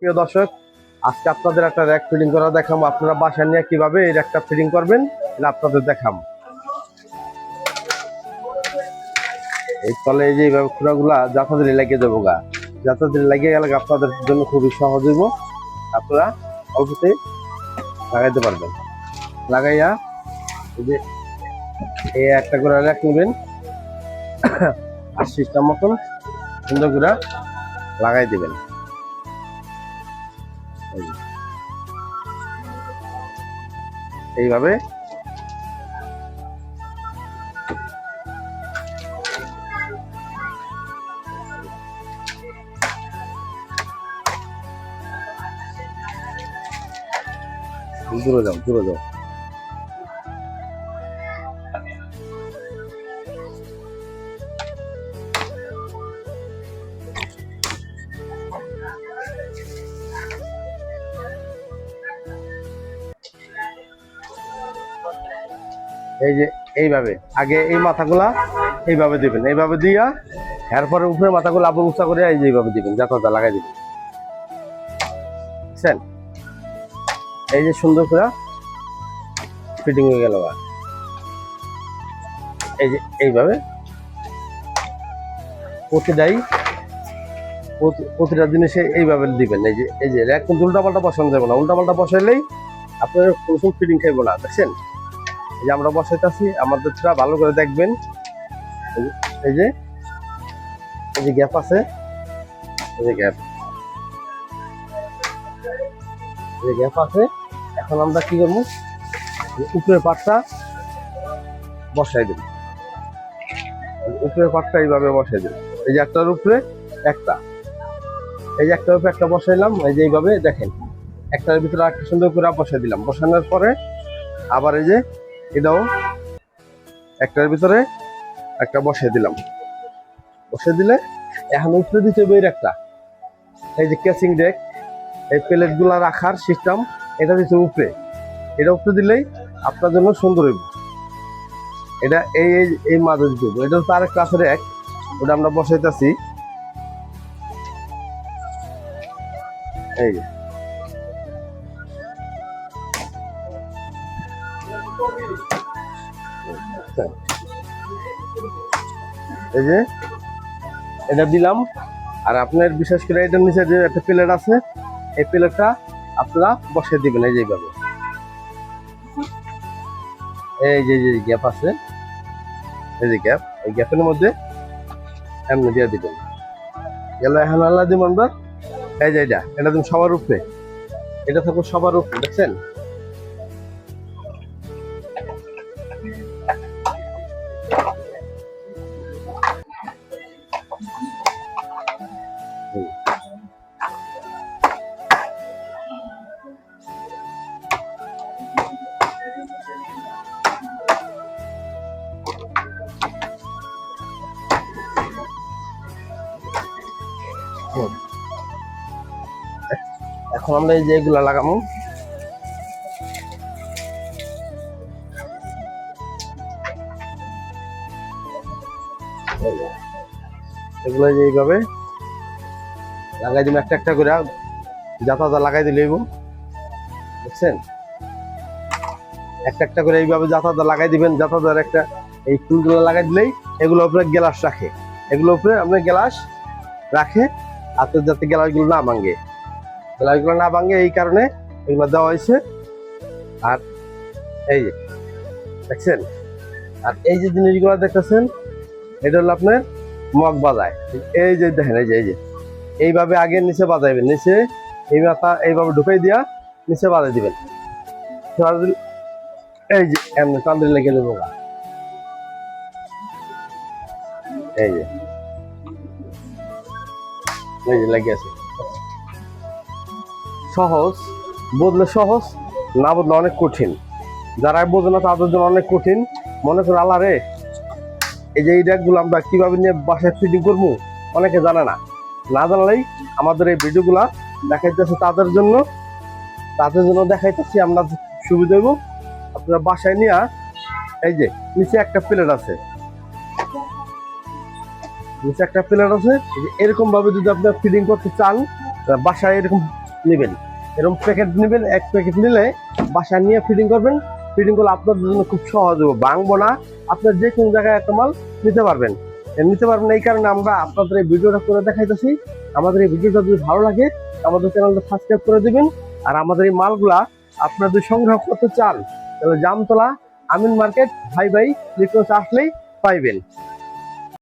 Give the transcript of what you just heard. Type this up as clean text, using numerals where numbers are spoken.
প্রিয় দর্শক, আজকে আপনাদের একটা র্যাক ফিটিং করা দেখাবো। আপনারা বাসায় নিয়ে কিভাবে এই র্যাকটা ফিটিং করবেন এটা আপনাদের দেখাবো। এই তলে এই যে এইভাবে খুঁড়াগুলা যাতায়াত লাগিয়ে দেবো গা, যাতায়াত লাগিয়ে গেলে আপনাদের জন্য খুবই সহজ হইব। আপনারা অল্পতে লাগাইতে পারবেন। লাগাইয়া এই যে এই একটা করে র্যাক নেবেন আর সিস্টেম মতন সুন্দর করে লাগাই দেবেন। এইভাবে দূরে যাও, দূরে যাও। এই যে এইভাবে আগে এই মাথাগুলা এইভাবে দিবেন, এইভাবে দিয়া এরপরে উপরে মাথাগুলো আবার উঁচা করে এই যে এইভাবে দিবেন, যাতা লাগাই দিবেন। বুঝছেন? এই যে সুন্দর করে ফিটিং হয়ে গেল। এই যে এইভাবে প্রতিটা জিনিসে এইভাবে দিবেন। এই যে র্যাক কিন্তু উল্টাপাল্টা বসানো যাবে না, উল্টাপাল্টা বসাইলেই আপনার কোনো ফিটিং খাইব না। দেখছেন? এই যে আমরা বসাইতেছি, আমাদেরটা ভালো করে দেখবেন। এই যে এই যে গ্যাপ আছে, এই যে গ্যাপ আছে। এখন আমরা কি করবো, উপরের পাটটা বসাই দেব। উপরের পাটটা এইভাবে বসাই দেব। এই যে একটার উপরে একটা, এই যে একটার উপরে একটা বসাইলাম। এই যে এইভাবে দেখেন, একটার ভিতরে একটা সুন্দর করে বসাই দিলাম। বসানোর পরে আবার এই যে এটাও একটার ভিতরে একটা বসাই দিলাম। বসে দিলে এখন উপরে দিতে হবে একটা, এই যে ক্যাচিং ডেক, এই প্লেট গুলা রাখার সিস্টেম, এটা দিতে উপরে। এটা উপরে দিলেই আপনার জন্য সুন্দর হইব। এটা এই এই মাঝে দিতে হবে। এটা হচ্ছে আরেকটা আছে র্যাক, ওটা আমরা বসাইতেছি। এই যে এই যে এটা দিলাম। আর আপনার বিশেষ করে এটার নিচে যে একটা প্লেট আছে, এই প্লেটটা আপনারা বসিয়ে দিবেন। এই যে এইভাবে, এই যে গ্যাপ আছে, এই যে গ্যাপ, এই গ্যাপের মধ্যে এমনি দিয়ে দিবেন। গেল এখন আল্লাহ দিব আমরা। এই যে এটা তুমি সবার উপরে, এটা থাকবো সবার উপরে। দেখছেন? এখন আমরা এই যে এগুলা লাগাবো। এগুলো যে এইভাবে লাগাই দিন, একটা একটা করে যাতা লাগাই দিলেই। বুঝছেন? একটা একটা করে এইভাবে যাতা লাগাই দিবেন। যাতাদার একটা এই ফুলগুলো লাগাই দিলেই এগুলো উপরে গ্লাস রাখে, এগুলো উপরে আপনার গ্লাস রাখে আপনার, যাতে গ্লাসগুলো না ভাঙে। গ্লাসগুলো না ভাঙে এই কারণে এগুলো দেওয়া হয়েছে। আর এই যে দেখছেন, আর এই যে জিনিসগুলো দেখতেছেন, এটা হলো আপনার মগ বাজায়। এই যে দেখেন, এই যে এইভাবে আগে নিচে বাজাইবেন, নিচে এই মাথা এইভাবে ঢুকাই দিয়া নিচে বাজাই দিবেন। এই যে এমনি তান্দ্রি লেগে দেবো। এই যে লেগে আছে। সহজ, বদলে সহজ, না বদলে অনেক কঠিন। যারা বোঝে না তাদের জন্য অনেক কঠিন। মনে করে আল্লাহ রে, এই যে এই র্যাকগুলো আমরা কিভাবে নিয়ে বাসায় ফিটিং করবো অনেকে জানে না। না জানলেই আমাদের এই ভিডিওগুলা দেখাইতেছে তাদের জন্য দেখাইতেছি আমরা, সুবিধা হইব। আপনারা বাসায় নিয়ে এই যে নিচে একটা প্লেট আছে, নিচে একটা প্লেট আছে, এরকম ভাবে যদি আপনার ফিটিং করতে চান বাসায়, এরকম নেবেন, এরকম প্যাকেট নেবেন। এক প্যাকেট নিলে বাসায় নিয়ে ফিটিং করবেন। ফিটিং করলে আপনাদের জন্য খুব সহজ হবে, ভাঙবো না। আপনার যে কোনো জায়গায় একটা মাল নিতে পারবেন। এই কারণে আমরা আপনাদের এই ভিডিওটা করে দেখাইতেছি। আমাদের এই ভিডিওটা যদি ভালো লাগে আমাদের চ্যানেলটা সাবস্ক্রাইব করে দিবেন। আর আমাদের এই মালগুলা আপনারা যদি সংগ্রহ করতে চান তাহলে জামতলা আমিন মার্কেট ভাই ভাই লিখে আসলেই পাইবেন।